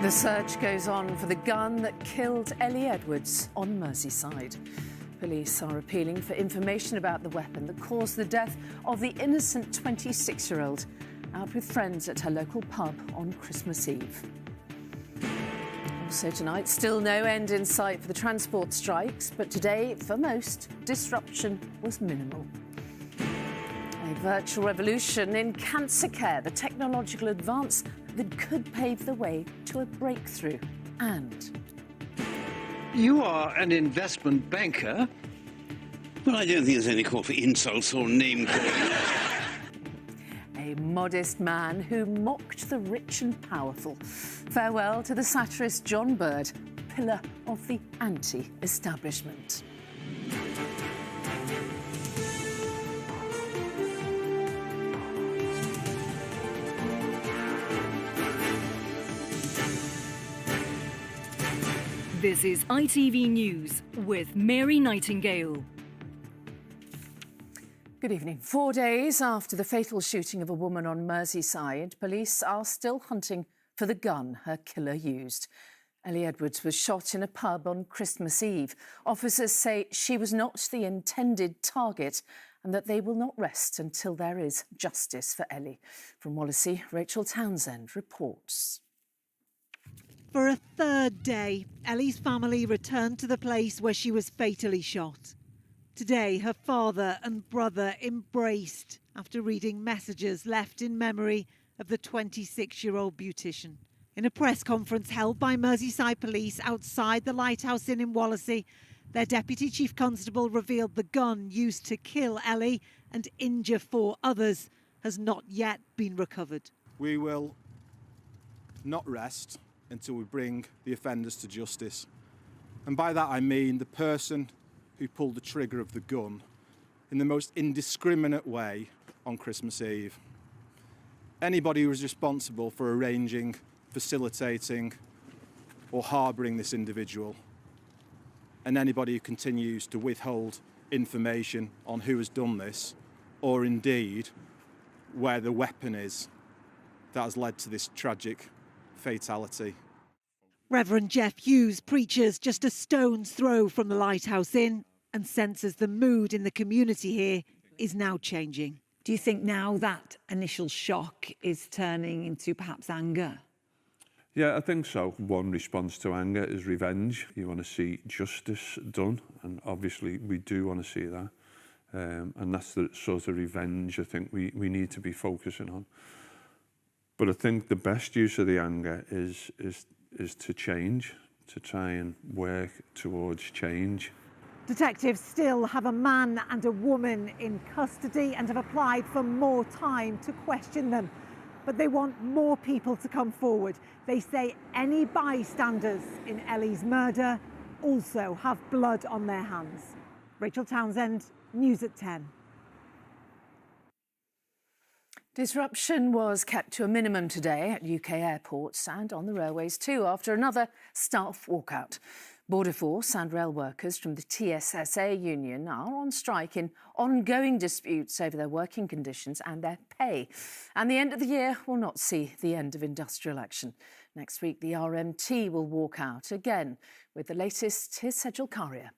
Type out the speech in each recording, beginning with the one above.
The search goes on for the gun that killed Ellie Edwards on Merseyside. Police are appealing for information about the weapon that caused the death of the innocent 26-year-old out with friends at her local pub on Christmas Eve. Also tonight, still no end in sight for the transport strikes, but today, for most, disruption was minimal. A virtual revolution in cancer care, the technological advance that could pave the way to a breakthrough. And you are an investment banker. Well, I don't think there's any call for insults or name-calling. a modest man who mocked the rich and powerful. Farewell to the satirist John Bird, pillar of the anti-establishment. This is ITV News with Mary Nightingale. Good evening. 4 days after the fatal shooting of a woman on Merseyside, police are still hunting for the gun her killer used. Ellie Edwards was shot in a pub on Christmas Eve. Officers say she was not the intended target and that they will not rest until there is justice for Ellie. From Wallasey, Rachel Townsend reports. For a third day, Ellie's family returned to the place where she was fatally shot. Today, her father and brother embraced after reading messages left in memory of the 26-year-old beautician. In a press conference held by Merseyside Police outside the Lighthouse Inn in Wallasey, their Deputy Chief Constable revealed the gun used to kill Ellie and injure 4 others has not yet been recovered. We will not rest until we bring the offenders to justice. And by that I mean the person who pulled the trigger of the gun in the most indiscriminate way on Christmas Eve. Anybody who was responsible for arranging, facilitating or harbouring this individual, and anybody who continues to withhold information on who has done this, or indeed where the weapon is that has led to this tragic fatality. Reverend Jeff Hughes preaches just a stone's throw from the Lighthouse Inn and senses the mood in the community here is now changing. Do you think now that initial shock is turning into perhaps anger? Yeah, I think so. One response to anger is revenge. You want to see justice done, and obviously we do want to see that. And that's the sort of revenge I think we need to be focusing on. But I think the best use of the anger is to change, to try and work towards change. Detectives still have a man and a woman in custody and have applied for more time to question them. But they want more people to come forward. They say any bystanders in Ellie's murder also have blood on their hands. Rachel Townsend, News at 10. Disruption was kept to a minimum today at UK airports and on the railways too after another staff walkout. Border Force and rail workers from the TSSA union are on strike in ongoing disputes over their working conditions and their pay. And the end of the year will not see the end of industrial action. Next week, the RMT will walk out again. With the latest, here's Sejal Karia.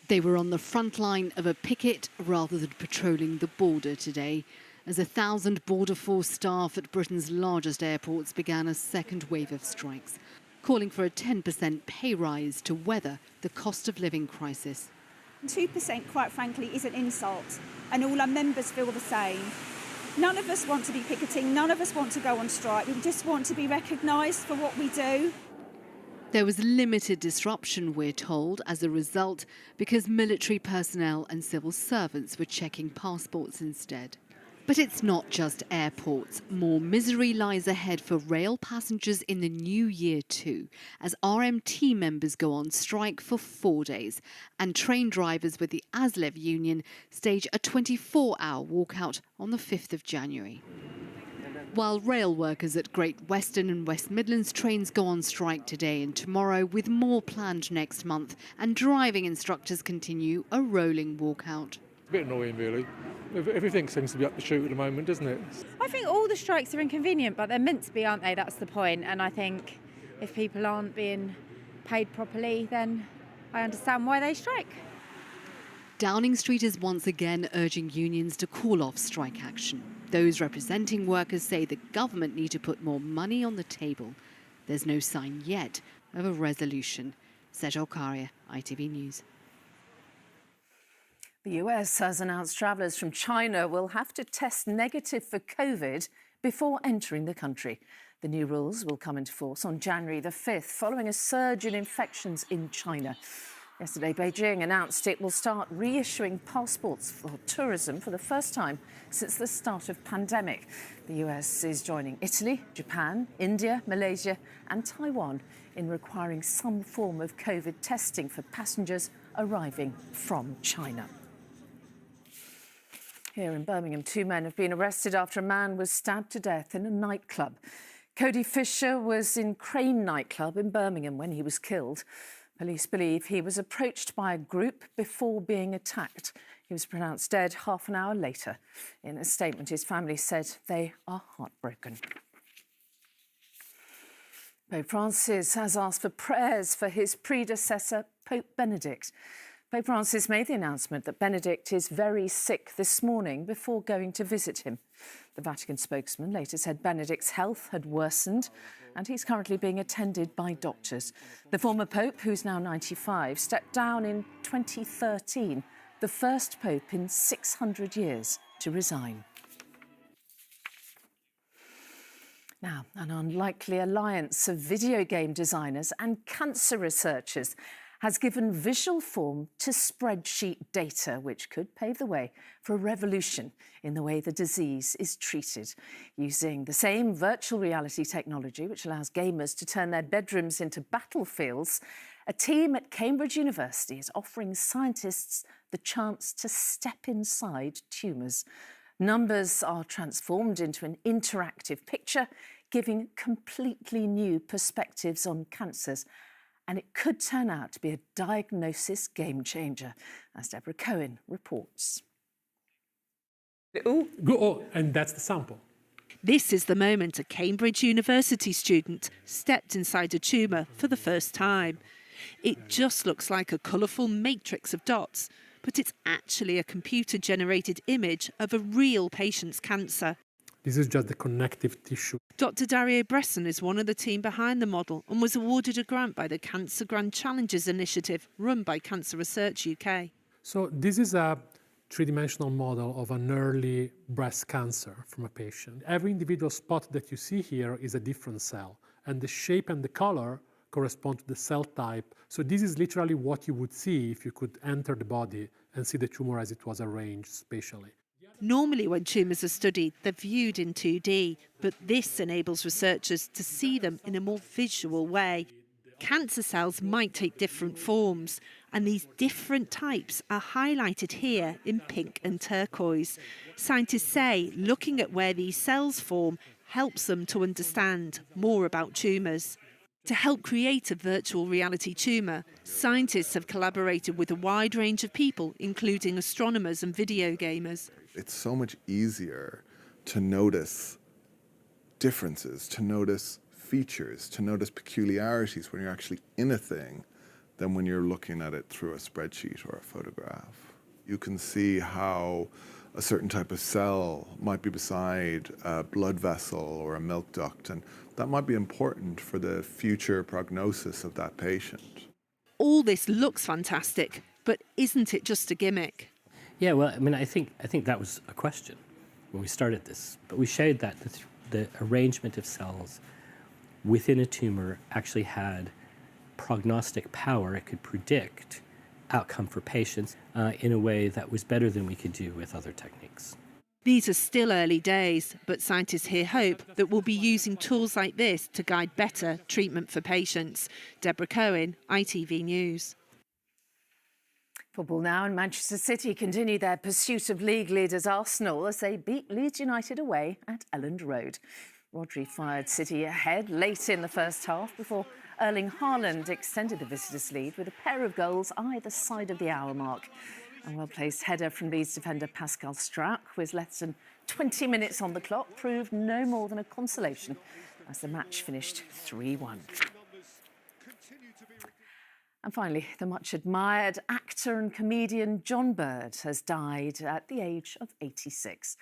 They were on the front line of a picket rather than patrolling the border today, as 1,000 Border Force staff at Britain's largest airports began a second wave of strikes, calling for a 10% pay rise to weather the cost of living crisis. 2%, quite frankly, is an insult, and all our members feel the same. None of us want to be picketing, none of us want to go on strike. We just want to be recognised for what we do. There was limited disruption, we're told, as a result, because military personnel and civil servants were checking passports instead. But it's not just airports. More misery lies ahead for rail passengers in the new year too, as RMT members go on strike for 4 days, and train drivers with the ASLEV union stage a 24-hour walkout on the 5th of January. While rail workers at Great Western and West Midlands trains go on strike today and tomorrow, with more planned next month, and driving instructors continue a rolling walkout. a bit annoying, really. Everything seems to be up the shoot at the moment, doesn't it? I think all the strikes are inconvenient, but they're meant to be, aren't they? That's the point. And I think if people aren't being paid properly, then I understand why they strike. Downing Street is once again urging unions to call off strike action. Those representing workers say the government need to put more money on the table. There's no sign yet of a resolution. Sejal Karia, ITV News. The US has announced travellers from China will have to test negative for COVID before entering the country. The new rules will come into force on January the 5th, following a surge in infections in China. Yesterday, Beijing announced it will start reissuing passports for tourism for the first time since the start of pandemic. The US is joining Italy, Japan, India, Malaysia and Taiwan in requiring some form of COVID testing for passengers arriving from China. Here in Birmingham, 2 men have been arrested after a man was stabbed to death in a nightclub. Cody Fisher was in Crane nightclub in Birmingham when he was killed. Police believe he was approached by a group before being attacked. He was pronounced dead half an hour later. In a statement, his family said they are heartbroken. Pope Francis has asked for prayers for his predecessor, Pope Benedict. Pope Francis made the announcement that Benedict is very sick this morning before going to visit him. The Vatican spokesman later said Benedict's health had worsened and he's currently being attended by doctors. The former Pope, who's now 95, stepped down in 2013, the first Pope in 600 years to resign. Now, an unlikely alliance of video game designers and cancer researchers has given visual form to spreadsheet data, which could pave the way for a revolution in the way the disease is treated. Using the same virtual reality technology, which allows gamers to turn their bedrooms into battlefields, a team at Cambridge University is offering scientists the chance to step inside tumours. Numbers are transformed into an interactive picture, giving completely new perspectives on cancers. And it could turn out to be a diagnosis game changer, as Deborah Cohen reports. And that's the sample. This is the moment a Cambridge University student stepped inside a tumour for the first time. It just looks like a colourful matrix of dots, but it's actually a computer-generated image of a real patient's cancer. This is just the connective tissue. Dr. Dario Bresson is one of the team behind the model and was awarded a grant by the Cancer Grand Challenges initiative run by Cancer Research UK. So this is a three-dimensional model of an early breast cancer from a patient. Every individual spot that you see here is a different cell, and the shape and the color correspond to the cell type. So this is literally what you would see if you could enter the body and see the tumor as it was arranged spatially. Normally when tumours are studied, they're viewed in 2D, but this enables researchers to see them in a more visual way. Cancer cells might take different forms, and these different types are highlighted here in pink and turquoise. Scientists say looking at where these cells form helps them to understand more about tumours. To help create a virtual reality tumour, scientists have collaborated with a wide range of people, including astronomers and video gamers. It's so much easier to notice differences, to notice features, to notice peculiarities when you're actually in a thing than when you're looking at it through a spreadsheet or a photograph. You can see how a certain type of cell might be beside a blood vessel or a milk duct, and that might be important for the future prognosis of that patient. All this looks fantastic, but isn't it just a gimmick? Yeah, well, I mean, I think that was a question when we started this, but we showed that the arrangement of cells within a tumour actually had prognostic power. It could predict outcome for patients in a way that was better than we could do with other techniques. These are still early days, but scientists here hope that we'll be using tools like this to guide better treatment for patients. Deborah Cohen, ITV News. Football now, and Manchester City continue their pursuit of league leaders Arsenal as they beat Leeds United away at Elland Road. Rodri fired City ahead late in the first half before Erling Haaland extended the visitors' lead with a pair of goals either side of the hour mark. A well-placed header from Leeds defender Pascal Struck, with less than 20 minutes on the clock, proved no more than a consolation as the match finished 3-1. And finally, the much-admired actor and comedian John Bird has died at the age of 86.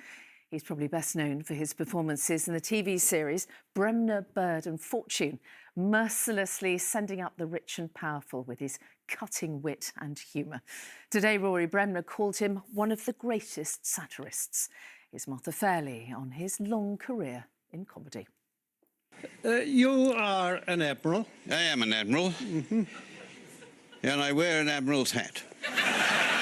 He's probably best known for his performances in the TV series Bremner, Bird and Fortune, mercilessly sending up the rich and powerful with his cutting wit and humour. Today, Rory Bremner called him one of the greatest satirists. Here's Martha Fairley on his long career in comedy. You are an admiral. I am an admiral. And I wear an admiral's hat.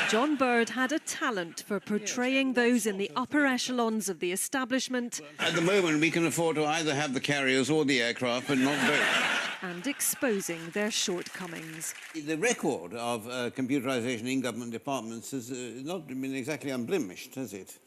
John Bird had a talent for portraying those in the upper echelons of the establishment. At the moment, we can afford to either have the carriers or the aircraft, but not both. And exposing their shortcomings. The record of computerisation in government departments has not been exactly unblemished, has it?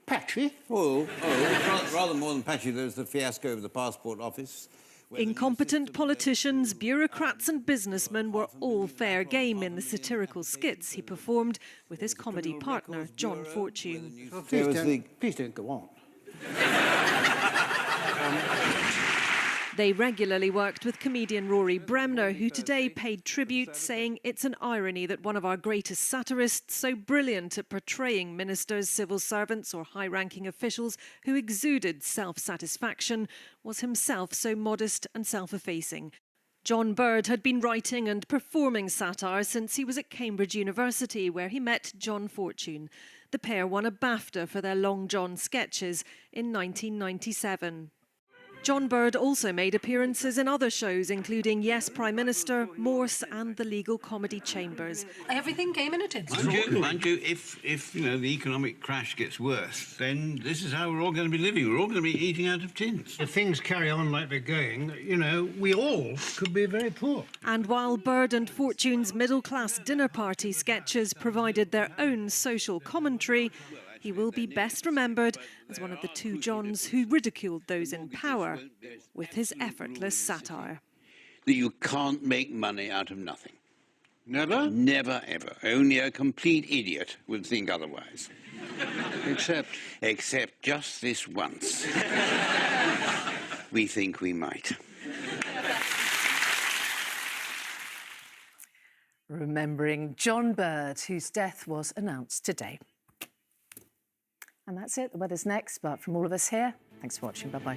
Patchy? Rather more than patchy. There's the fiasco of the passport office. Incompetent politicians, bureaucrats and businessmen were all fair game in the satirical skits he performed with his comedy partner, John Fortune. Well, please don't go on. They regularly worked with comedian Rory Bremner, who today paid tribute, saying it's an irony that one of our greatest satirists, so brilliant at portraying ministers, civil servants or high-ranking officials who exuded self-satisfaction, was himself so modest and self-effacing. John Bird had been writing and performing satire since he was at Cambridge University, where he met John Fortune. The pair won a BAFTA for their Long John sketches in 1997. John Bird also made appearances in other shows, including Yes, Prime Minister, Morse and the Legal Comedy Chambers. Everything came in a tin. Mind you, if you know, the economic crash gets worse, then this is how we're all going to be living. We're all going to be eating out of tins. If things carry on like they're going, you know, we all could be very poor. And while Bird and Fortune's middle-class dinner party sketches provided their own social commentary, he will be best remembered as one of the two Johns who ridiculed those in power with his effortless satire. That you can't make money out of nothing. Never? Never, ever. Only a complete idiot would think otherwise. Except just this once. We think we might. Remembering John Bird, whose death was announced today. And that's it. The weather's next, but from all of us here, thanks for watching. Bye-bye.